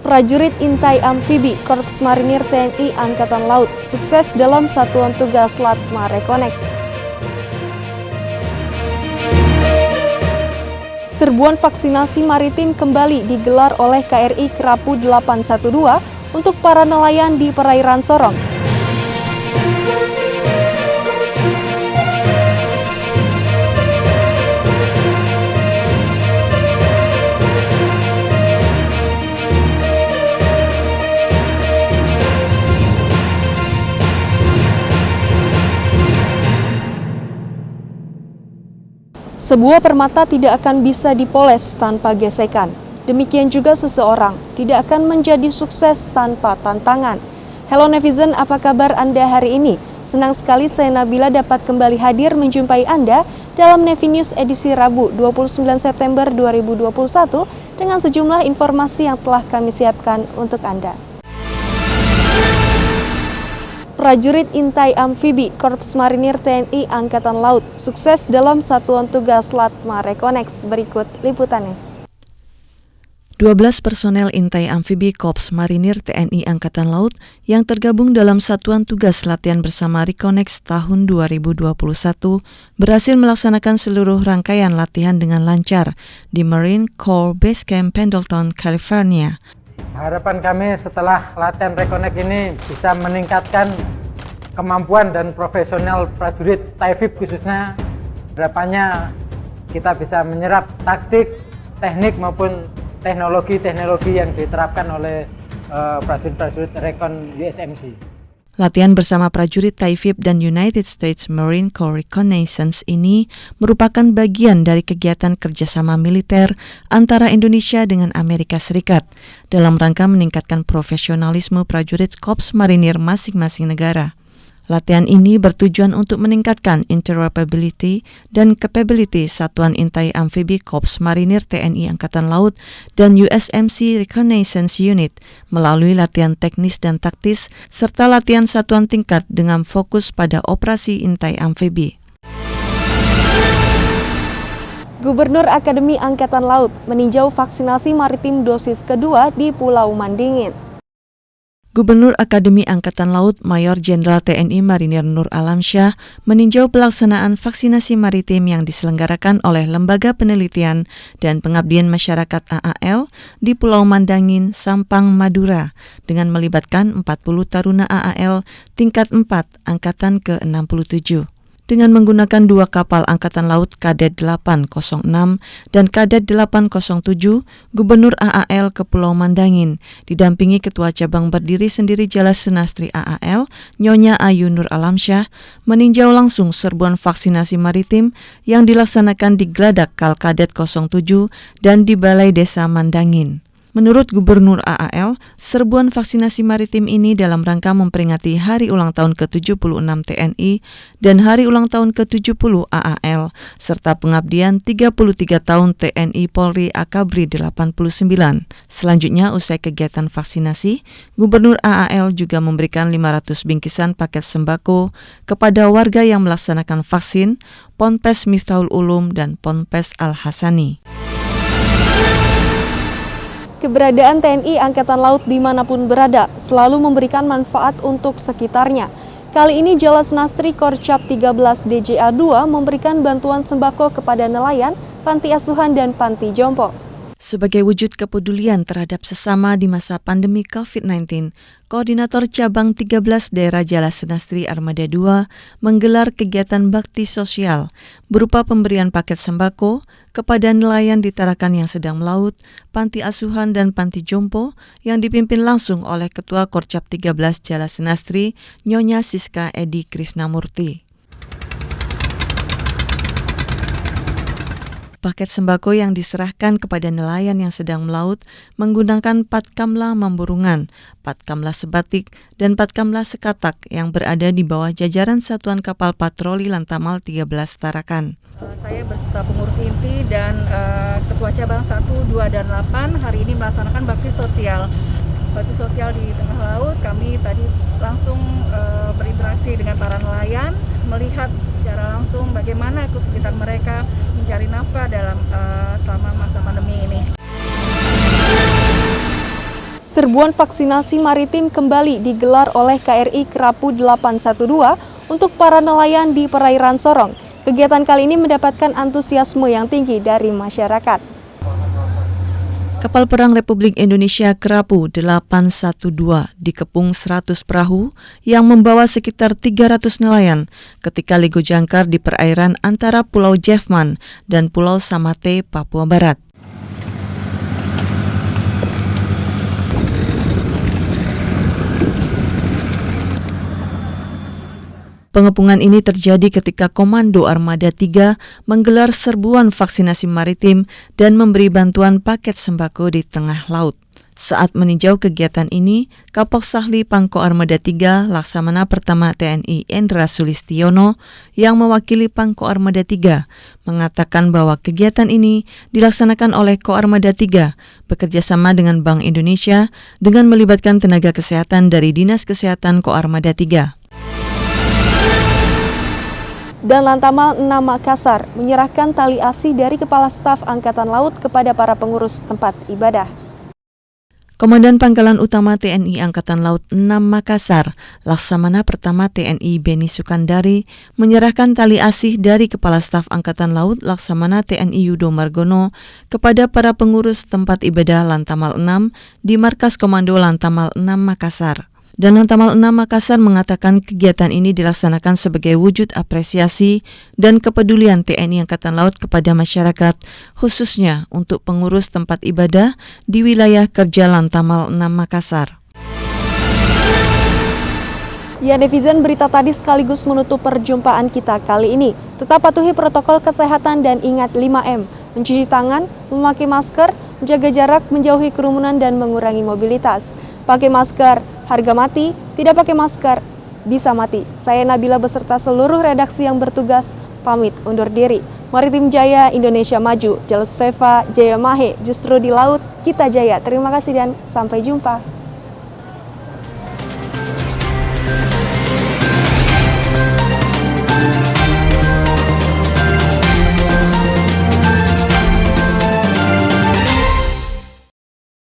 Prajurit Intai Amfibi Korps Marinir TNI Angkatan Laut sukses dalam satuan tugas Latma Reconnect. Serbuan vaksinasi maritim kembali digelar oleh KRI Kerapu 812 untuk para nelayan di perairan Sorong. Sebuah permata tidak akan bisa dipoles tanpa gesekan. Demikian juga seseorang tidak akan menjadi sukses tanpa tantangan. Hello netizen, apa kabar Anda hari ini? Senang sekali saya Nabila dapat kembali hadir menjumpai Anda dalam Nevi News edisi Rabu 29 September 2021 dengan sejumlah informasi yang telah kami siapkan untuk Anda. Prajurit Intai Amfibi Korps Marinir TNI Angkatan Laut sukses dalam satuan tugas Latma Reconnect. Berikut liputannya. 12 personel Intai Amfibi Korps Marinir TNI Angkatan Laut yang tergabung dalam satuan tugas latihan bersama Reconnect tahun 2021 berhasil melaksanakan seluruh rangkaian latihan dengan lancar di Marine Corps Base Camp Pendleton, California. Harapan kami setelah latihan Reconnect ini bisa meningkatkan kemampuan dan profesional prajurit TAIFIB khususnya. Harapannya kita bisa menyerap taktik, teknik maupun teknologi-teknologi yang diterapkan oleh prajurit-prajurit Recon USMC. Latihan bersama prajurit TAIFIB dan United States Marine Corps Reconnaissance ini merupakan bagian dari kegiatan kerjasama militer antara Indonesia dengan Amerika Serikat dalam rangka meningkatkan profesionalisme prajurit Korps Marinir masing-masing negara. Latihan ini bertujuan untuk meningkatkan interoperability dan capability Satuan Intai Amfibi Korps Marinir TNI Angkatan Laut dan USMC Reconnaissance Unit melalui latihan teknis dan taktis serta latihan satuan tingkat dengan fokus pada operasi Intai Amfibi. Gubernur Akademi Angkatan Laut meninjau vaksinasi maritim dosis kedua di Pulau Mandingin. Gubernur Akademi Angkatan Laut Mayor Jenderal TNI Marinir Nur Alamsyah meninjau pelaksanaan vaksinasi maritim yang diselenggarakan oleh Lembaga Penelitian dan Pengabdian Masyarakat AAL di Pulau Mandangin, Sampang, Madura dengan melibatkan 40 taruna AAL tingkat 4 Angkatan ke-67. Dengan menggunakan 2 kapal Angkatan Laut Kadet 806 dan Kadet 807, Gubernur AAL ke Pulau Mandangin didampingi Ketua Cabang Berdiri Sendiri Jalas Senastri AAL, Nyonya Ayu Nur Alamsyah, meninjau langsung serbuan vaksinasi maritim yang dilaksanakan di Gladak Kal Kadet 07 dan di Balai Desa Mandangin. Menurut Gubernur AAL, serbuan vaksinasi maritim ini dalam rangka memperingati Hari Ulang Tahun ke-76 TNI dan Hari Ulang Tahun ke-70 AAL, serta pengabdian 33 tahun TNI Polri Akabri 89. Selanjutnya, usai kegiatan vaksinasi, Gubernur AAL juga memberikan 500 bingkisan paket sembako kepada warga yang melaksanakan vaksin Ponpes Miftahul Ulum dan Ponpes Al-Hasani. Keberadaan TNI Angkatan Laut dimanapun berada selalu memberikan manfaat untuk sekitarnya. Kali ini Jalas Senastri Korcap 13 DJA 2 memberikan bantuan sembako kepada nelayan, panti asuhan dan panti jompo. Sebagai wujud kepedulian terhadap sesama di masa pandemi COVID-19, Koordinator Cabang 13 Daerah Jalas Senastri Armada 2 menggelar kegiatan bakti sosial berupa pemberian paket sembako kepada nelayan di Tarakan yang sedang melaut, panti asuhan dan panti jompo yang dipimpin langsung oleh Ketua Korcap 13 Jalas Senastri, Nyonya Siska Edi Krisnamurti. Paket sembako yang diserahkan kepada nelayan yang sedang melaut menggunakan Patkamla Mamburungan, Patkamla Sebatik, dan Patkamla Sekatak yang berada di bawah jajaran Satuan Kapal Patroli Lantamal 13 Tarakan. Saya berserta pengurus inti dan Ketua Cabang 1, 2, dan 8 hari ini melaksanakan bakti sosial. Bakti sosial di tengah laut, kami tadi langsung berinteraksi dengan para nelayan, melihat secara langsung bagaimana kesulitan mereka mencari nafkah dalam selama masa pandemi ini. Serbuan vaksinasi maritim kembali digelar oleh KRI Kerapu 812 untuk para nelayan di perairan Sorong. Kegiatan kali ini mendapatkan antusiasme yang tinggi dari masyarakat. Kapal Perang Republik Indonesia Kerapu 812 dikepung 100 perahu yang membawa sekitar 300 nelayan ketika ligo jangkar di perairan antara Pulau Jefman dan Pulau Samate, Papua Barat. Pengepungan ini terjadi ketika Komando Armada 3 menggelar serbuan vaksinasi maritim dan memberi bantuan paket sembako di tengah laut. Saat meninjau kegiatan ini, Kapolsahli Pangko Armada 3 Laksamana Pertama TNI Endra Sulistiono yang mewakili Pangko Armada 3 mengatakan bahwa kegiatan ini dilaksanakan oleh Ko Armada 3 bekerjasama dengan Bank Indonesia dengan melibatkan tenaga kesehatan dari Dinas Kesehatan Ko Armada 3. Dan Lantamal 6 Makassar menyerahkan tali asi dari Kepala Staf Angkatan Laut kepada para pengurus tempat ibadah. Komandan Pangkalan Utama TNI Angkatan Laut 6 Makassar, Laksamana Pertama TNI Beni Sukandari, menyerahkan tali asih dari Kepala Staf Angkatan Laut Laksamana TNI Yudo Margono kepada para pengurus tempat ibadah Lantamal 6 di Markas Komando Lantamal 6 Makassar. Dan Lantamal 6 Makassar mengatakan kegiatan ini dilaksanakan sebagai wujud apresiasi dan kepedulian TNI Angkatan Laut kepada masyarakat, khususnya untuk pengurus tempat ibadah di wilayah kerja Lantamal 6 Makassar. Ya netizen, berita tadi sekaligus menutup perjumpaan kita kali ini. Tetap patuhi protokol kesehatan dan ingat 5M, mencuci tangan, memakai masker, menjaga jarak, menjauhi kerumunan dan mengurangi mobilitas. Pakai masker, harga mati, tidak pakai masker, bisa mati. Saya Nabila beserta seluruh redaksi yang bertugas, pamit undur diri. Maritim Jaya, Indonesia Maju, Jalus Veva, Jaya Mahe, justru di laut, kita jaya. Terima kasih dan sampai jumpa.